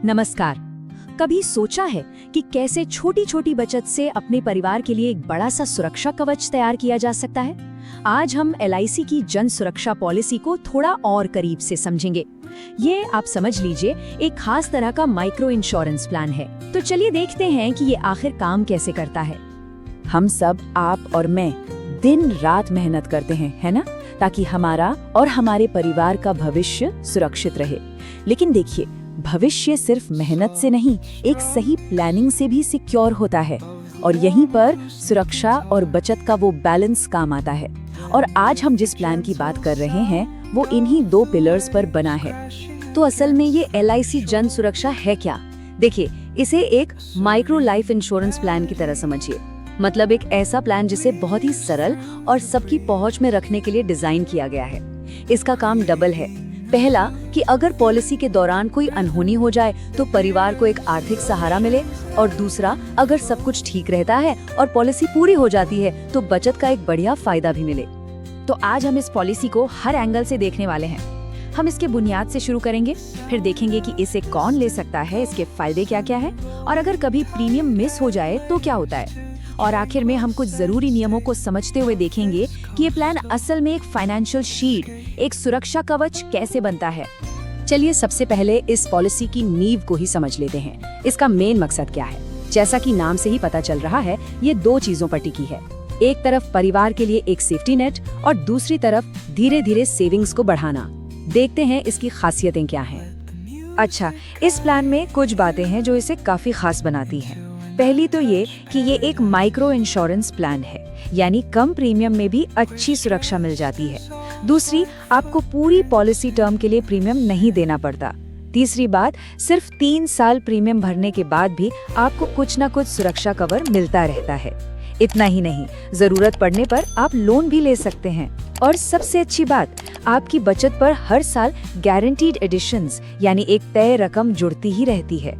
नमस्कार। कभी सोचा है कि कैसे छोटी छोटी बचत से अपने परिवार के लिए एक बड़ा सा सुरक्षा कवच तैयार किया जा सकता है? आज हम LIC की जन सुरक्षा पॉलिसी को थोड़ा और करीब से समझेंगे। ये आप समझ लीजिए एक खास तरह का माइक्रो इंश्योरेंस प्लान है। तो चलिए देखते हैं कि ये आखिर काम कैसे करता है। हम सब, आप और मैं, दिन रात मेहनत करते हैं, है ना, ताकि हमारा और हमारे परिवार का भविष्य सुरक्षित रहे। लेकिन देखिए, भविष्य सिर्फ मेहनत से नहीं, एक सही प्लानिंग से भी सिक्योर होता है। और यहीं पर सुरक्षा और बचत का वो बैलेंस काम आता है। और आज हम जिस प्लान की बात कर रहे हैं वो इन्हीं 2 पिलर्स पर बना है। तो असल में ये LIC जन सुरक्षा है क्या? देखिए, इसे एक माइक्रो लाइफ इंश्योरेंस प्लान की तरह समझिए। मतलब एक ऐसा प्लान जिसे बहुत ही सरल और सबकी पहुंच में रखने के लिए डिजाइन किया गया है। इसका काम डबल है। पहला कि अगर पॉलिसी के दौरान कोई अनहोनी हो जाए तो परिवार को एक आर्थिक सहारा मिले, और दूसरा, अगर सब कुछ ठीक रहता है और पॉलिसी पूरी हो जाती है तो बचत का एक बढ़िया फायदा भी मिले। तो आज हम इस पॉलिसी को हर एंगल से देखने वाले हैं। हम इसके बुनियाद से शुरू करेंगे, फिर देखेंगे कि इसे कौन ले सकता है, इसके फायदे क्या क्या है, और अगर कभी प्रीमियम मिस हो जाए तो क्या होता है। और आखिर में हम कुछ जरूरी नियमों को समझते हुए देखेंगे कि ये प्लान असल में एक फाइनेंशियल शीट, एक सुरक्षा कवच कैसे बनता है। चलिए सबसे पहले इस पॉलिसी की नींव को ही समझ लेते हैं। इसका मेन मकसद क्या है? जैसा कि नाम से ही पता चल रहा है, ये 2 चीजों पर टिकी है। एक तरफ परिवार के लिए एक सेफ्टी नेट और दूसरी तरफ धीरे धीरे सेविंग्स को बढ़ाना। देखते हैं इसकी खासियतें क्या हैं। अच्छा, इस प्लान में कुछ बातें हैं जो इसे काफी खास बनाती हैं। पहली तो ये कि ये एक माइक्रो इंश्योरेंस प्लान है, यानी कम प्रीमियम में भी अच्छी सुरक्षा मिल जाती है। दूसरी, आपको पूरी पॉलिसी टर्म के लिए प्रीमियम नहीं देना पड़ता। तीसरी बात, सिर्फ 3 साल प्रीमियम भरने के बाद भी आपको कुछ न कुछ सुरक्षा कवर मिलता रहता है। इतना ही नहीं, जरूरत पड़ने पर आप लोन भी ले सकते हैं। और सबसे अच्छी बात, आपकी बचत पर हर साल गारंटीड एडिशंस, यानी एक तय रकम जुड़ती ही रहती है।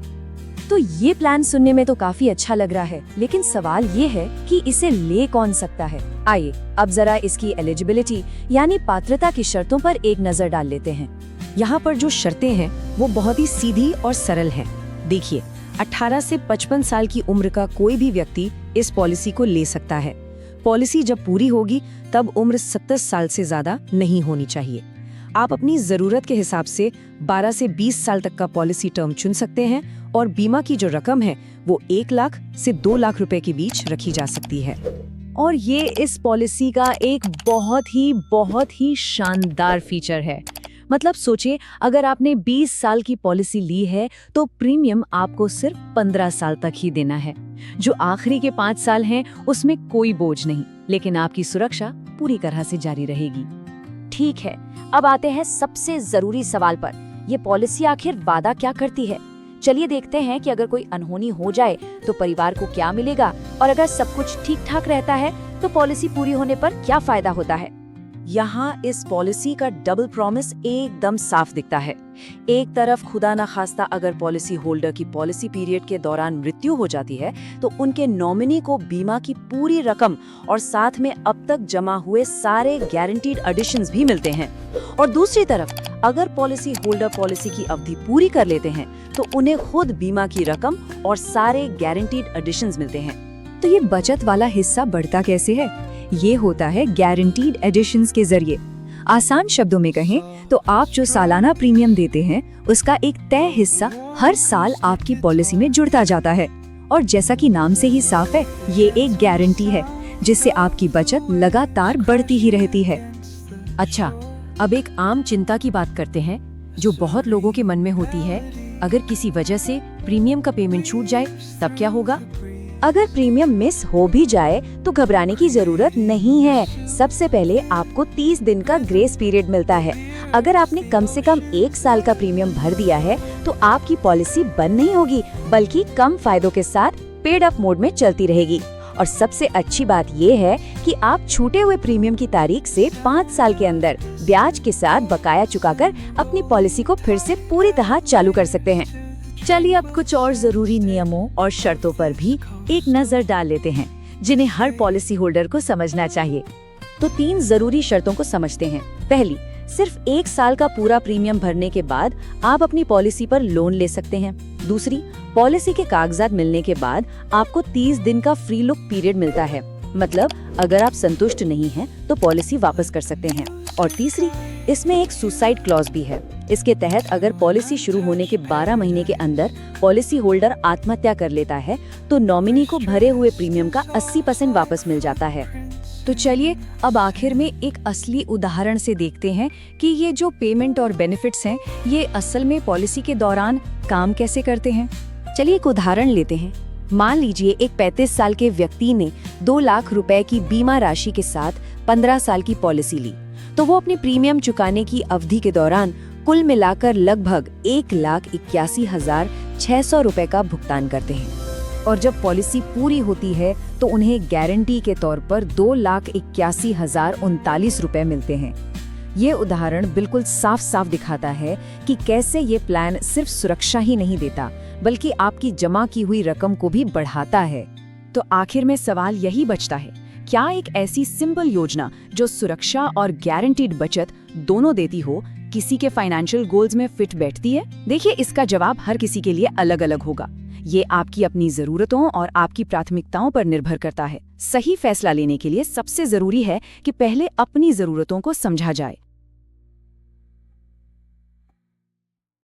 तो ये प्लान सुनने में तो काफी अच्छा लग रहा है, लेकिन सवाल ये है कि इसे ले कौन सकता है। आइए अब जरा इसकी एलिजिबिलिटी यानी पात्रता की शर्तों पर एक नजर डाल लेते हैं। यहाँ पर जो शर्तें हैं वो बहुत ही सीधी और सरल हैं। देखिए, 18 से 55 साल की उम्र का कोई भी व्यक्ति इस पॉलिसी को ले सकता है। पॉलिसी जब पूरी होगी तब उम्र 27 साल से ज्यादा नहीं होनी चाहिए। आप अपनी जरूरत के हिसाब से 12 से 20 साल तक का पॉलिसी टर्म चुन सकते हैं, और बीमा की जो रकम है वो 1 लाख से 2 लाख रुपए के बीच रखी जा सकती है। और ये इस पॉलिसी का एक बहुत ही शानदार फीचर है। मतलब सोचिए, अगर आपने 20 साल की पॉलिसी ली है तो प्रीमियम आपको सिर्फ 15 साल तक ही देना है। जो आखिरी के 5 साल हैं उसमें कोई बोझ नहीं, लेकिन आपकी सुरक्षा पूरी तरह से जारी रहेगी। ठीक है, अब आते हैं सबसे जरूरी सवाल पर। ये पॉलिसी आखिर वादा क्या करती है? चलिए देखते हैं कि अगर कोई अनहोनी हो जाए तो परिवार को क्या मिलेगा, और अगर सब कुछ ठीक ठाक रहता है तो पॉलिसी पूरी होने पर क्या फायदा होता है। यहाँ इस पॉलिसी का डबल प्रॉमिस एकदम साफ दिखता है। एक तरफ खुदा ना खास्ता अगर पॉलिसी होल्डर की पॉलिसी पीरियड के दौरान मृत्यु हो जाती है तो उनके नॉमिनी को बीमा की पूरी रकम और साथ में अब तक जमा हुए सारे गारंटीड एडिशंस भी मिलते हैं। और दूसरी तरफ अगर पॉलिसी होल्डर पॉलिसी की अवधि पूरी कर लेते हैं तो उन्हें खुद बीमा की रकम और सारे गारंटीड एडिशंस मिलते हैं। तो ये बचत वाला हिस्सा बढ़ता कैसे है? ये होता है गारंटीड एडिशंस के जरिए। आसान शब्दों में कहें तो आप जो सालाना प्रीमियम देते हैं उसका एक तय हिस्सा हर साल आपकी पॉलिसी में जुड़ता जाता है। और जैसा कि नाम से ही साफ है, ये एक गारंटी है जिससे आपकी बचत लगातार बढ़ती ही रहती है। अच्छा, अब एक आम चिंता की बात करते हैं जो बहुत लोगों के मन में होती है। अगर किसी वजह से प्रीमियम का पेमेंट छूट जाए तब क्या होगा? अगर प्रीमियम मिस हो भी जाए तो घबराने की जरूरत नहीं है। सबसे पहले आपको 30 दिन का ग्रेस पीरियड मिलता है। अगर आपने कम से कम 1 साल का प्रीमियम भर दिया है तो आपकी पॉलिसी बंद नहीं होगी, बल्कि कम फायदों के साथ पेड अप मोड में चलती रहेगी। और सबसे अच्छी बात ये है कि आप छूटे हुए प्रीमियम की तारीख से 5 साल के अंदर ब्याज के साथ बकाया चुकाकर अपनी पॉलिसी को फिर से पूरी तरह चालू कर सकते हैं। चलिए अब कुछ और जरूरी नियमों और शर्तों पर भी एक नजर डाल लेते हैं जिन्हें हर पॉलिसी होल्डर को समझना चाहिए। तो 3 जरूरी शर्तों को समझते हैं। पहली, सिर्फ 1 साल का पूरा प्रीमियम भरने के बाद आप अपनी पॉलिसी पर लोन ले सकते हैं। दूसरी, पॉलिसी के कागजात मिलने के बाद आपको 30 दिन का फ्री लुक पीरियड मिलता है। मतलब अगर आप संतुष्ट नहीं हैं तो पॉलिसी वापस कर सकते हैं। और तीसरी, इसमें एक सुसाइड क्लॉज भी है। इसके तहत अगर पॉलिसी शुरू होने के 12 महीने के अंदर पॉलिसी होल्डर आत्महत्या कर लेता है तो नॉमिनी को भरे हुए प्रीमियम का 80% वापस मिल जाता है। तो चलिए अब आखिर में एक असली उदाहरण से देखते हैं कि ये जो पेमेंट और बेनिफिट्स हैं ये असल में पॉलिसी के दौरान काम कैसे करते हैं। चलिए एक उदाहरण लेते हैं। मान लीजिए एक 35 साल के व्यक्ति ने 2 लाख रुपए की बीमा राशि के साथ 15 साल की पॉलिसी ली, तो वो अपनी प्रीमियम चुकाने की अवधि के दौरान कुल मिलाकर लगभग 1,81,600 रुपए का भुगतान करते हैं। और जब पॉलिसी पूरी होती है तो उन्हें गारंटी के तौर पर 2,81,039 रुपए मिलते हैं। ये उदाहरण बिल्कुल साफ साफ दिखाता है कि कैसे ये प्लान सिर्फ सुरक्षा ही नहीं देता बल्कि आपकी जमा की हुई रकम को भी बढ़ाता है। तो आखिर में सवाल यही बचता है, क्या एक ऐसी सिंपल योजना जो सुरक्षा और गारंटीड बचत दोनों देती हो किसी के फाइनेंशियल गोल्स में फिट बैठती है? देखिए, इसका जवाब हर किसी के लिए अलग अलग होगा। ये आपकी अपनी जरूरतों और आपकी प्राथमिकताओं पर निर्भर करता है। सही फैसला लेने के लिए सबसे जरूरी है कि पहले अपनी जरूरतों को समझा जाए।